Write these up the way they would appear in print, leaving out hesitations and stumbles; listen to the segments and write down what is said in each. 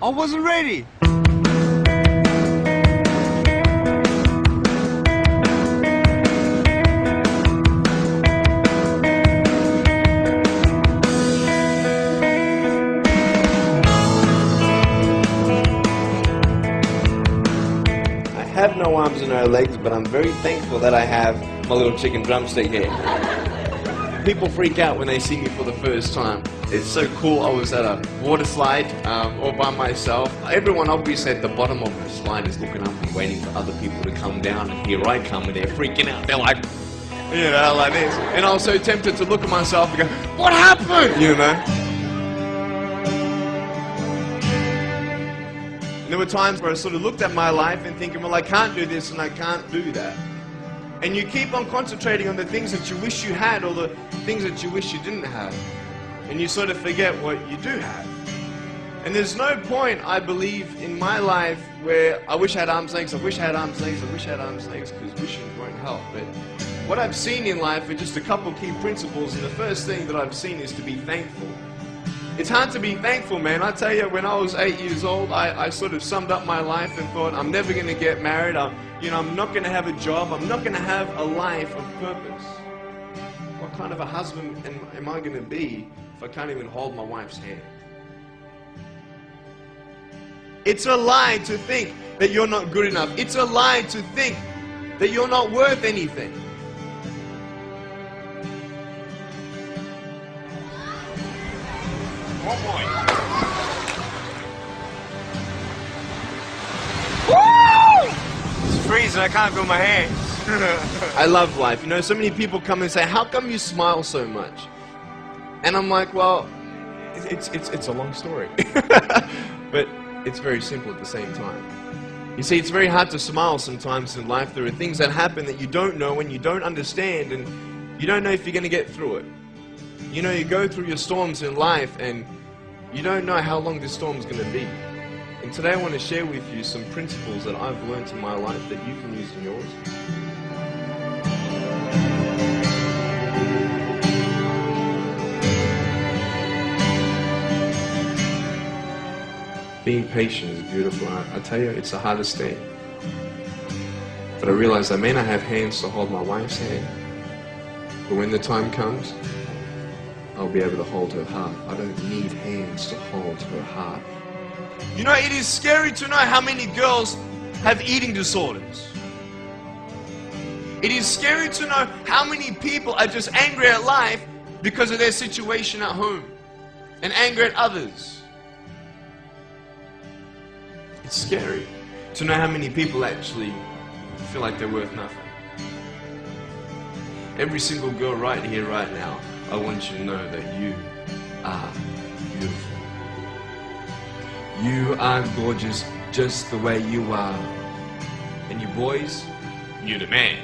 I wasn't ready. I have no arms and no legs, but I'm very thankful that I have my little chicken drumstick here. People freak out when they see me for the first time. It's so cool. I was at a water slide all by myself. Everyone obviously at the bottom of the slide is looking up and waiting for other people to come down, and here I come and they're freaking out. They're like, you know, like this. And I was so tempted to look at myself and go, what happened? You know? And there were times where I sort of looked at my life and thinking, well, I can't do this and I can't do that. And you keep on concentrating on the things that you wish you had or the things that you wish you didn't have. And you sort of forget what you do have. And there's no point, I believe, in my life where I wish I had arms, legs, I wish I had arms, legs, I wish I had arms, legs, because wishing won't help. But what I've seen in life are just a couple key principles, and the first thing that I've seen is to be thankful. It's hard to be thankful, man. I tell you, when I was 8 years old, I sort of summed up my life and thought, I'm never going to get married. I'm not going to have a job. I'm not going to have a life of purpose. What kind of a husband am I going to be if I can't even hold my wife's hand? It's a lie to think that you're not good enough. It's a lie to think that you're not worth anything. One more. Woo! It's freezing. I can't feel my hands. I love life. You know, so many people come and say, how come you smile so much? And I'm like, well, it's a long story. But it's very simple at the same time. You see, it's very hard to smile sometimes in life. There are things that happen that you don't know and you don't understand, and you don't know if you're going to get through it. You know, you go through your storms in life and you don't know how long this storm's going to be. And today I want to share with you some principles that I've learned in my life that you can use in yours. Being patient is beautiful. I tell you, it's the hardest thing. But I realize I may not have hands to hold my wife's hand, but when the time comes, I'll be able to hold her heart. I don't need hands to hold her heart. You know, it is scary to know how many girls have eating disorders. It is scary to know how many people are just angry at life because of their situation at home and angry at others. It's scary to know how many people actually feel like they're worth nothing. Every single girl right here, right now, I want you to know that you are beautiful. You are gorgeous just the way you are. And you boys, you're the man.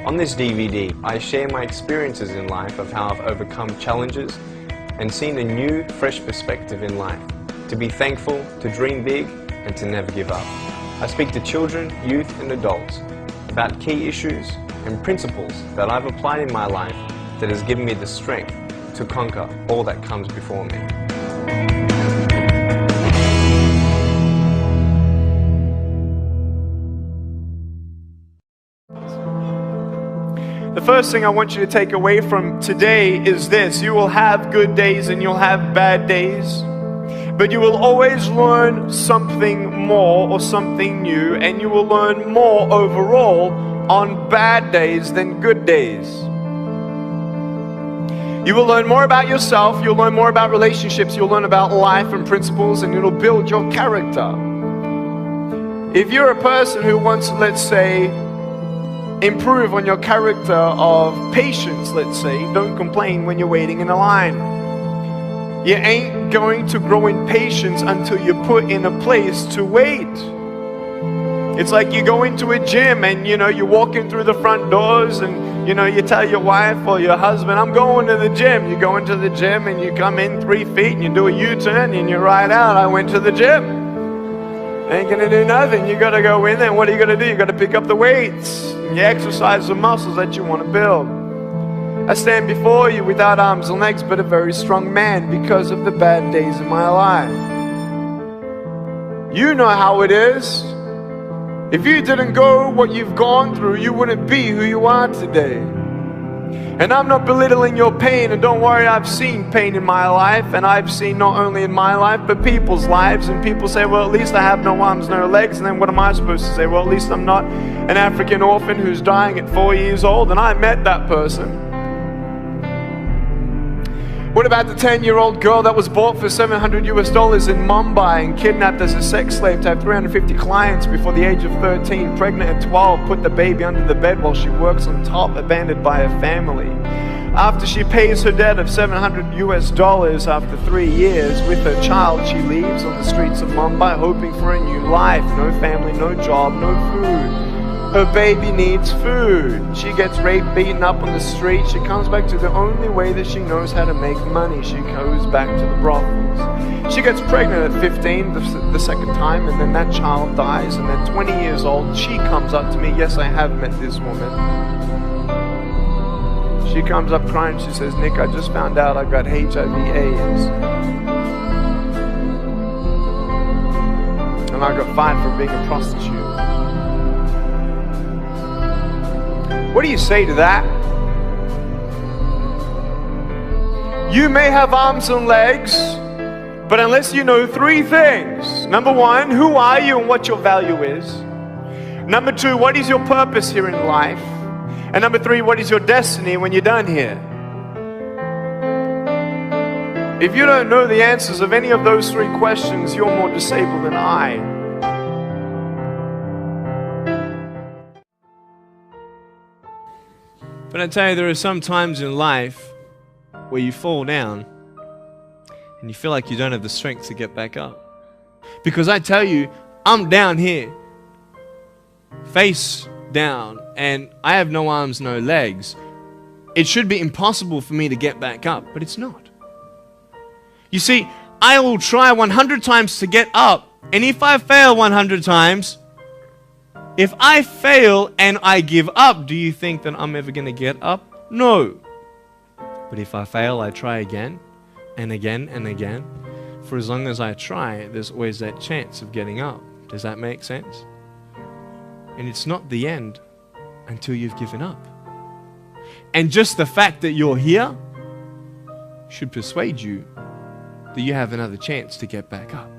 On this DVD, I share my experiences in life of how I've overcome challenges and seen a new, fresh perspective in life. To be thankful, to dream big, and to never give up. I speak to children, youth, and adults about key issues and principles that I've applied in my life that has given me the strength to conquer all that comes before me. The first thing I want you to take away from today is this: you will have good days and you'll have bad days, but you will always learn something more or something new, and you will learn more overall on bad days than good days. You will learn more about yourself, you'll learn more about relationships, you'll learn about life and principles, and it'll build your character. If you're a person who wants, let's say, improve on your character of patience, let's say, don't complain when you're waiting in a line. You ain't going to grow in patience until you're put in a place to wait. It's like you go into a gym and, you're walking through the front doors and, you tell your wife or your husband, I'm going to the gym. You go into the gym and you come in 3 feet and you do a U-turn and you ride out, I went to the gym. Ain't gonna do nothing. You gotta go in there. What are you gonna do? You gotta pick up the weights. You exercise the muscles that you want to build. I stand before you without arms and legs, but a very strong man because of the bad days in my life. You know how it is. If you didn't go what you've gone through, you wouldn't be who you are today. And I'm not belittling your pain, and don't worry, I've seen pain in my life, and I've seen not only in my life, but people's lives, and people say, well, at least I have no arms, no legs, and then what am I supposed to say? Well, at least I'm not an African orphan who's dying at 4 years old, and I met that person. What about the 10-year-old girl that was bought for $700 in Mumbai and kidnapped as a sex slave to have 350 clients before the age of 13, pregnant at 12, put the baby under the bed while she works on top, abandoned by her family? After she pays her debt of $700 after 3 years with her child, she leaves on the streets of Mumbai hoping for a new life. No family, no job, no food. Her baby needs food. She gets raped, beaten up on the street. She comes back to the only way that she knows how to make money. She goes back to the brothels. She gets pregnant at 15 the second time, and then that child dies, and then 20 years old, she comes up to me. Yes, I have met this woman. She comes up crying. She says, Nick, I just found out I've got HIV/AIDS. And I got fired for being a prostitute. What do you say to that? You may have arms and legs, but unless you know 3 things. Number 1, who are you and what your value is? Number 2, what is your purpose here in life? And number 3, what is your destiny when you're done here? If you don't know the answers of any of those 3 questions, you're more disabled than I. But I tell you, there are some times in life where you fall down and you feel like you don't have the strength to get back up. Because I tell you, I'm down here, face down, and I have no arms, no legs. It should be impossible for me to get back up, but it's not. You see, I will try 100 times to get up, and if I fail 100 times, if I fail and I give up, do you think that I'm ever going to get up? No. But if I fail, I try again and again and again. For as long as I try, there's always that chance of getting up. Does that make sense? And it's not the end until you've given up. And just the fact that you're here should persuade you that you have another chance to get back up.